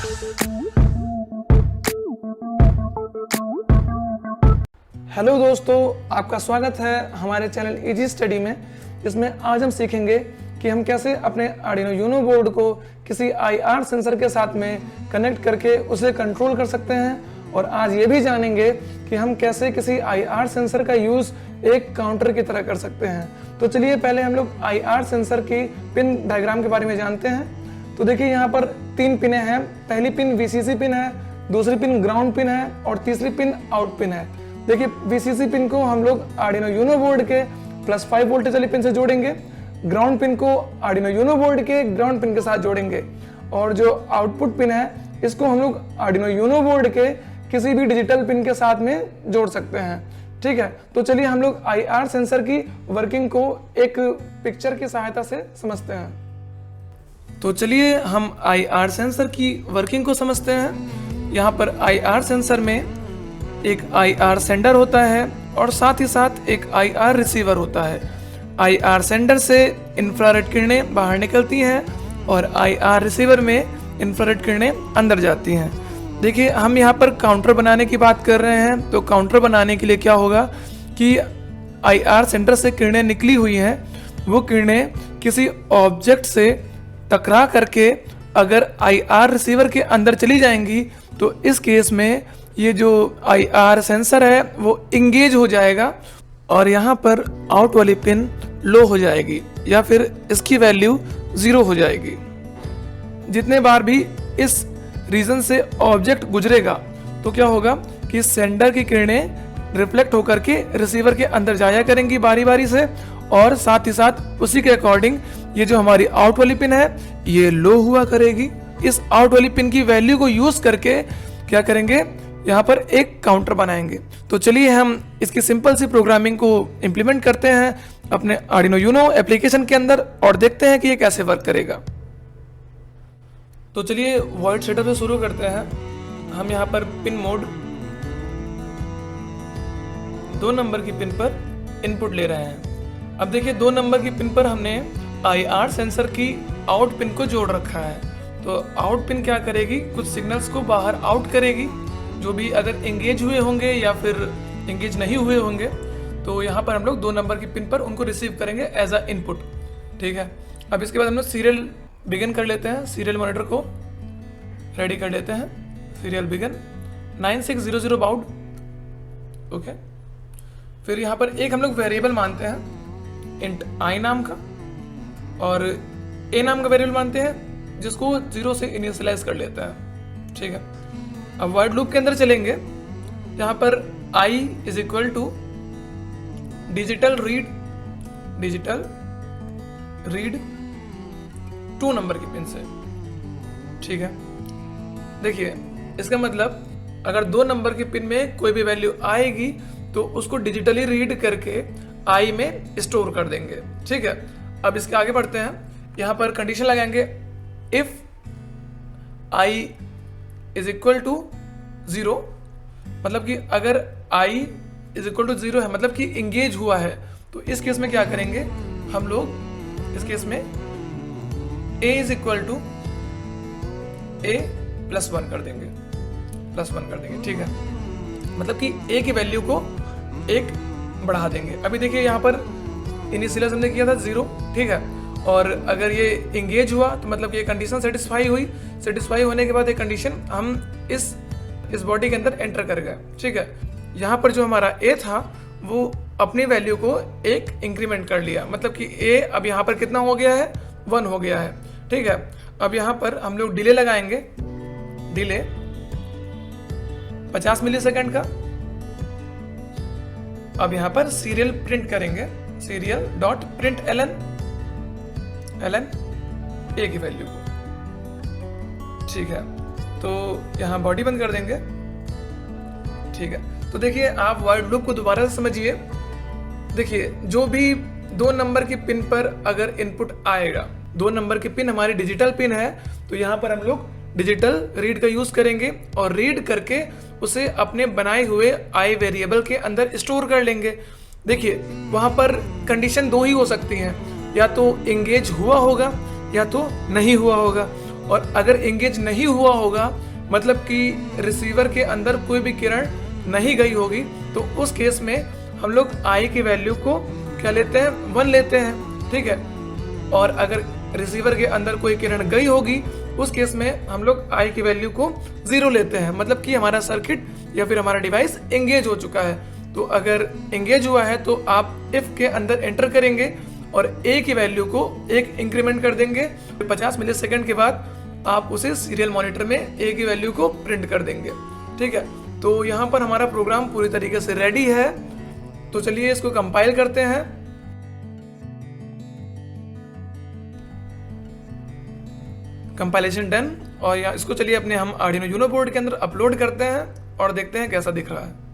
Hello दोस्तों, आपका स्वागत है हमारे चैनल इजी स्टडी में। इसमें आज हम सीखेंगे कि हम कैसे अपने आर्डिनो यूनो बोर्ड को किसी आईआर सेंसर के साथ में कनेक्ट करके उसे कंट्रोल कर सकते हैं। और आज ये भी जानेंगे कि हम कैसे किसी आईआर सेंसर का यूज़ एक काउंटर की तरह कर सकते हैं। तो चलिए पहले हम लोग आईआर सेंसर की पिन डायग्राम के बारे में जानते हैं। तो देखिए यहाँ पर 3 पिनें हैं। पहली पिन वीसीसी पिन है, दूसरी पिन ग्राउंड पिन है और तीसरी पिन आउट पिन है। देखिए वीसीसी पिन को हम लोग आर्डिनो यूनो बोर्ड के +5 वोल्टेज वाली पिन से जोड़ेंगे, ग्राउंड पिन को आर्डिनो यूनो बोर्ड के ग्राउंड पिन के साथ जोड़ेंगे और जो आउटपुट पिन है इसको हम लोग आर्डिनो यूनो बोर्ड के किसी भी डिजिटल पिन के साथ में जोड़ सकते हैं। ठीक है, तो चलिए हम लोग आईआर सेंसर की वर्किंग को एक पिक्चर की सहायता से समझते हैं। तो चलिए हम आईआर सेंसर की वर्किंग को समझते हैं। यहाँ पर आईआर सेंसर में एक आईआर सेंडर होता है और साथ ही साथ एक आईआर रिसीवर होता है। आईआर सेंडर से इंफ्रारेड किरणें बाहर निकलती हैं और आईआर रिसीवर में इंफ्रारेड किरणें अंदर जाती हैं। देखिए हम यहाँ पर काउंटर बनाने की बात कर रहे हैं। तो काउंटर बनाने के लिए क्या होगा कि आईआर सेंटर से किरणें निकली हुई हैं, वो किरणें किसी ऑब्जेक्ट से टकरा करके अगर आईआर रिसीवर के अंदर चली जाएंगी तो इस केस में ये जो आईआर सेंसर है वो इंगेज हो जाएगा और यहाँ पर आउट वाली पिन लो हो जाएगी या फिर इसकी वैल्यू 0 हो जाएगी। जितने बार भी इस रीजन से ऑब्जेक्ट गुजरेगा तो क्या होगा कि सेंडर की किरणें रिफ्लेक्ट होकर के रिसीवर के अंदर जाया करेंगी बारी बारी से और साथ ही साथ उसी के अकॉर्डिंग ये जो हमारी आउट वाली पिन है ये लो हुआ करेगी। इस आउट वाली पिन की वैल्यू को यूज करके क्या करेंगे, यहाँ पर एक काउंटर बनाएंगे। तो चलिए हम इसकी सिंपल सी प्रोग्रामिंग को इम्प्लीमेंट करते हैं अपने आर्डिनो यूनो एप्लीकेशन के अंदर और देखते हैं कि ये कैसे वर्क करेगा। तो चलिए वॉइड सेटअप से शुरू करते हैं। हम यहाँ पर पिन मोड 2 नंबर की पिन पर इनपुट ले रहे हैं। अब देखिए 2 नंबर की पिन पर हमने आईआर सेंसर की आउट पिन को जोड़ रखा है। तो आउट पिन क्या करेगी, कुछ सिग्नल्स को बाहर आउट करेगी जो भी अगर एंगेज हुए होंगे या फिर एंगेज नहीं हुए होंगे तो यहाँ पर हम लोग 2 नंबर की पिन पर उनको रिसीव करेंगे एज अ इनपुट। ठीक है, अब इसके बाद हम लोग सीरियल बिगिन कर लेते हैं। सीरियल मॉनिटर को रेडी कर लेते हैं। Serial begin 9600 bowed. ओके, फिर यहाँ पर एक हम लोग वेरिएबल मानते हैं इंट आई नाम का और ए नाम का वेरिएबल मानते हैं जिसको 0 से इनिशियलाइज कर लेते हैं। ठीक है, अब वाइड लूप के अंदर चलेंगे। यहाँ पर i is equal to digital read 2 number की पिन से। ठीक है, देखिए इसका मतलब अगर 2 नंबर की पिन में कोई भी वैल्यू आएगी तो उसको डिजिटली रीड करके i में स्टोर कर देंगे। ठीक है, अब इसके आगे बढ़ते हैं। यहाँ पर कंडीशन लगाएंगे if i is equal to 0, मतलब कि अगर i इज इक्वल टू 0 है मतलब कि इंगेज हुआ है तो इस केस में क्या करेंगे हम लोग, इस केस में a is equal to a +1 कर देंगे, +1 कर देंगे। ठीक है, मतलब कि a की वैल्यू को 1 बढ़ा देंगे। अभी देखिए यहाँ पर इनिशियलाइज हमने किया था 0। ठीक है, और अगर ये इंगेज हुआ तो मतलब ये कंडीशन सेटिस्फाई हुई। सेटिस्फाई होने के बाद ये कंडीशन हम इस बॉडी के अंदर एंटर कर गए। ठीक है, यहाँ पर जो हमारा a था वो अपनी वैल्यू को 1 इंक्रीमेंट कर लिया, मतलब कि a अब यहाँ पर कितना हो गया है, 1 हो गया है। ठीक है, अब यहाँ पर हम लोग डिले लगाएंगे, डिले 50 मिलीसेकंड का। अब यहाँ पर सीरियल प्रिंट करेंगे, serial dot print ln a की वैल्यू को। ठीक है, तो यहाँ बॉडी बंद कर देंगे। ठीक है, तो देखिए आप वाइड लूप को दोबारा से समझिए। देखिए जो भी 2 नंबर की पिन पर अगर इनपुट आएगा, 2 नंबर की पिन हमारी डिजिटल पिन है तो यहाँ पर हम लोग डिजिटल रीड का यूज करेंगे और रीड करके उसे अपने बनाए हुए आई वेरिएबल के अंदर स्टोर कर लेंगे। देखिए वहां पर कंडीशन 2 ही हो सकती हैं, या तो एंगेज हुआ होगा या तो नहीं हुआ होगा। और अगर एंगेज नहीं हुआ होगा, मतलब कि रिसीवर के अंदर कोई भी किरण नहीं गई होगी, तो उस केस में हम लोग आई की वैल्यू को क्या लेते हैं, 1 लेते हैं, ठीक है। और अगर रिसीवर के अंदर कोई किरण गई होगी, उस केस में हम लोग आई की वैल्यू को 0 लेते हैं, मतलब कि हमारा सर्किट या फिर हमारा डिवाइस एंगेज हो चुका है। तो अगर एंगेज हुआ है तो आप इफ के अंदर एंटर करेंगे और ए की वैल्यू को 1 इंक्रीमेंट कर देंगे। 50 मिलीसेकंड के बाद आप उसे सीरियल मॉनिटर में ए की वैल्यू को प्रिंट कर देंगे, ठीक है। तो यहाँ पर हमारा प्रोग्राम पूरी तरीके से रेडी है। तो चलिए इसको कंपाइल करते हैं। कंपाइलेशन डन, और इसको चलिए अपने हम आर्डिनो यूनो बोर्ड के अंदर अपलोड करते हैं और देखते हैं कैसा दिख रहा है।